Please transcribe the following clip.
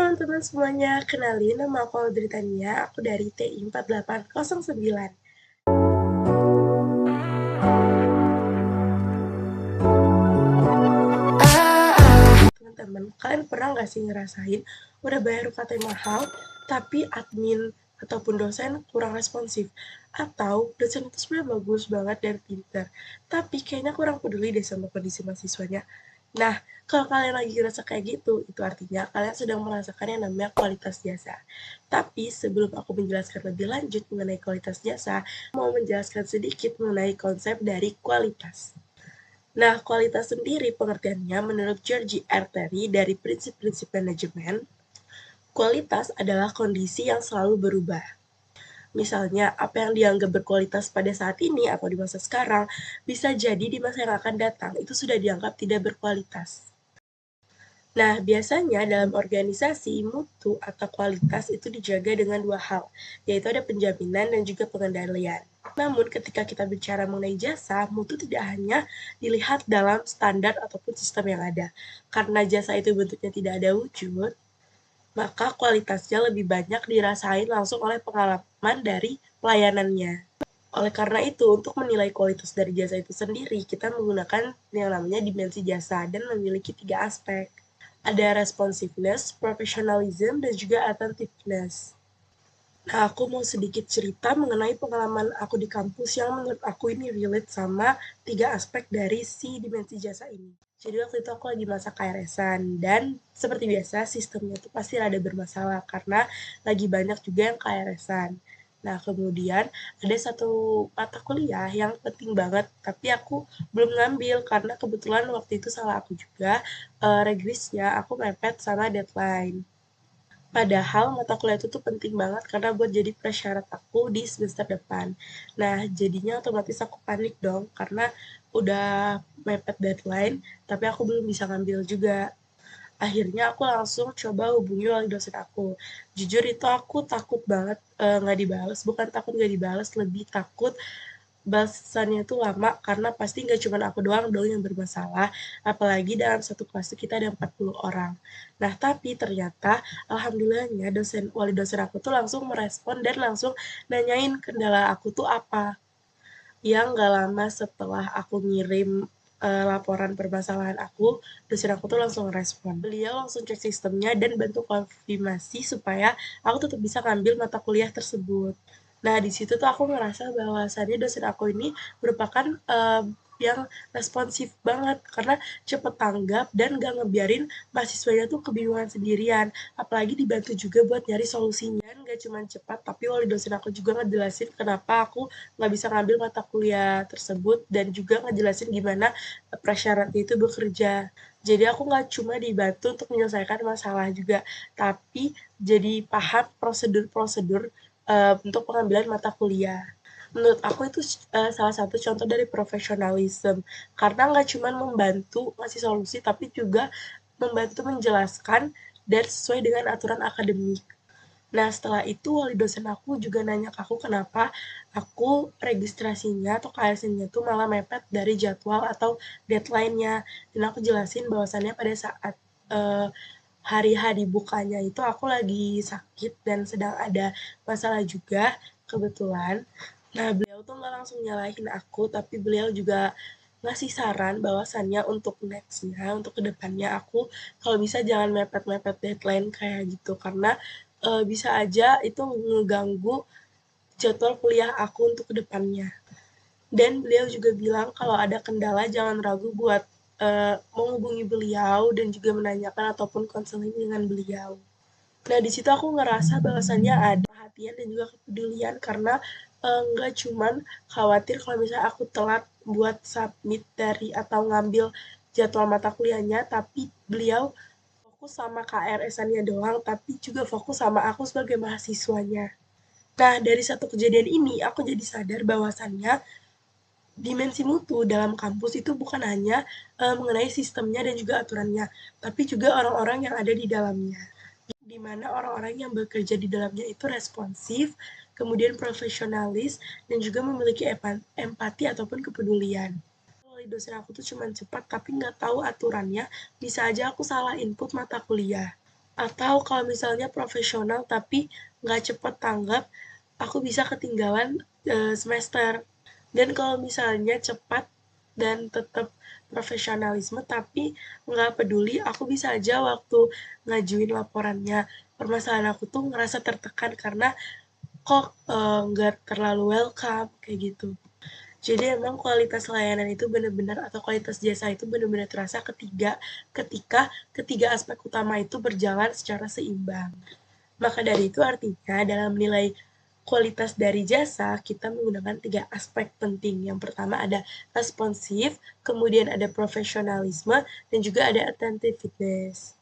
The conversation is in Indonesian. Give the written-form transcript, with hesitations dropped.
teman-teman semuanya, kenalin nama aku Audrey Tania, aku dari TI 4809. Teman-teman, kalian pernah nggak sih ngerasain udah bayar UKT mahal, tapi admin ataupun dosen kurang responsif? Atau dosen itu sebenarnya bagus banget dan pintar, tapi kayaknya kurang peduli deh sama kondisi mahasiswanya. Nah, kalau kalian lagi ngerasa kayak gitu, itu artinya kalian sedang merasakan yang namanya kualitas jasa. Tapi sebelum aku menjelaskan lebih lanjut mengenai kualitas jasa, mau menjelaskan sedikit mengenai konsep dari kualitas. Nah, kualitas sendiri pengertiannya menurut George R. Terry dari prinsip-prinsip manajemen, kualitas adalah kondisi yang selalu berubah. Misalnya, apa yang dianggap berkualitas pada saat ini atau di masa sekarang, bisa jadi di masa yang akan datang itu sudah dianggap tidak berkualitas. Nah, biasanya dalam organisasi, mutu atau kualitas itu dijaga dengan dua hal, yaitu ada penjaminan dan juga pengendalian. Namun, ketika kita bicara mengenai jasa, mutu tidak hanya dilihat dalam standar ataupun sistem yang ada. Karena jasa itu bentuknya tidak ada wujud, maka kualitasnya lebih banyak dirasain langsung oleh pengalaman dari pelayanannya. Oleh karena itu, untuk menilai kualitas dari jasa itu sendiri, kita menggunakan yang namanya dimensi jasa dan memiliki 3 aspek. Ada responsiveness, professionalism, dan juga attentiveness. Nah, aku mau sedikit cerita mengenai pengalaman aku di kampus yang menurut aku ini relate sama 3 aspek dari si dimensi jasa ini. Jadi waktu itu aku lagi masa KRS-an dan seperti biasa sistemnya itu pasti rada bermasalah karena lagi banyak juga yang KRS-an. Nah, kemudian ada satu mata kuliah yang penting banget, tapi aku belum ngambil karena kebetulan waktu itu salah aku juga, regrisnya aku mepet sama deadline. Padahal mata kuliah itu tuh penting banget karena buat jadi prasyarat aku di semester depan. Nah, jadinya otomatis aku panik dong karena udah mepet deadline, tapi aku belum bisa ngambil juga. Akhirnya aku langsung coba hubungi wali dosen aku. Jujur itu aku takut banget nggak dibales, bukan takut nggak dibales, lebih takut balasannya tuh lama karena pasti nggak cuma aku doang dong yang bermasalah, apalagi dalam satu kelas tuh kita ada 40 orang. Nah, tapi ternyata alhamdulillahnya wali dosen aku tuh langsung merespon dan langsung nanyain kendala aku tuh apa. Yang nggak lama setelah aku ngirim laporan permasalahan aku, dosen aku tuh langsung respon. Beliau langsung cek sistemnya dan bantu konfirmasi supaya aku tetap bisa ngambil mata kuliah tersebut. Nah, di situ tuh aku ngerasa bahwasannya dosen aku ini merupakan yang responsif banget karena cepet tanggap dan gak ngebiarin mahasiswanya tuh kebingungan sendirian. Apalagi dibantu juga buat nyari solusinya. Gak cuma cepat, tapi wali dosen aku juga ngejelasin kenapa aku nggak bisa ngambil mata kuliah tersebut dan juga ngejelasin gimana prasyaratnya itu bekerja. Jadi aku nggak cuma dibantu untuk menyelesaikan masalah juga, tapi jadi paham prosedur-prosedur untuk pengambilan mata kuliah. Menurut aku itu salah satu contoh dari profesionalisme, karena nggak cuma membantu ngasih solusi, tapi juga membantu menjelaskan dan sesuai dengan aturan akademik. Nah, setelah itu wali dosen aku juga nanya ke aku kenapa aku registrasinya atau KS-nya tuh malah mepet dari jadwal atau deadline-nya. Dan aku jelasin bahwasannya pada saat eh, hari hari bukanya itu aku lagi sakit dan sedang ada masalah juga kebetulan. Nah, beliau tuh nggak langsung nyalahin aku, tapi beliau juga ngasih saran bahwasannya untuk next-nya, untuk kedepannya aku kalau bisa jangan mepet-mepet deadline kayak gitu karena bisa aja itu ngeganggu jadwal kuliah aku untuk kedepannya. Dan beliau juga bilang kalau ada kendala jangan ragu buat menghubungi beliau dan juga menanyakan ataupun konseling dengan beliau. Nah, di situ aku ngerasa bahwasannya ada perhatian dan juga kepedulian karena nggak cuman khawatir kalau misalnya aku telat buat submit dari atau ngambil jadwal mata kuliahnya, tapi beliau fokus sama KRS-annya doang, tapi juga fokus sama aku sebagai mahasiswanya. Nah, dari satu kejadian ini, aku jadi sadar bahwasannya dimensi mutu dalam kampus itu bukan hanya mengenai sistemnya dan juga aturannya, tapi juga orang-orang yang ada di dalamnya. Di mana orang-orang yang bekerja di dalamnya itu responsif, kemudian profesionalis, dan juga memiliki empati ataupun kepedulian. Wali dosen aku tuh cuma cepat tapi nggak tahu aturannya, bisa aja aku salah input mata kuliah. Atau kalau misalnya profesional tapi nggak cepet tanggap, aku bisa ketinggalan semester. Dan kalau misalnya cepat dan tetap profesionalisme tapi nggak peduli, aku bisa aja waktu ngajuin laporannya. Permasalahan aku tuh ngerasa tertekan karena kok nggak terlalu welcome kayak gitu. Jadi emang kualitas layanan itu benar-benar atau kualitas jasa itu benar-benar terasa ketika ketiga aspek utama itu berjalan secara seimbang. Maka dari itu artinya dalam nilai kualitas dari jasa kita menggunakan tiga aspek penting. Yang pertama ada responsif, kemudian ada profesionalisme, dan juga ada attentiveness.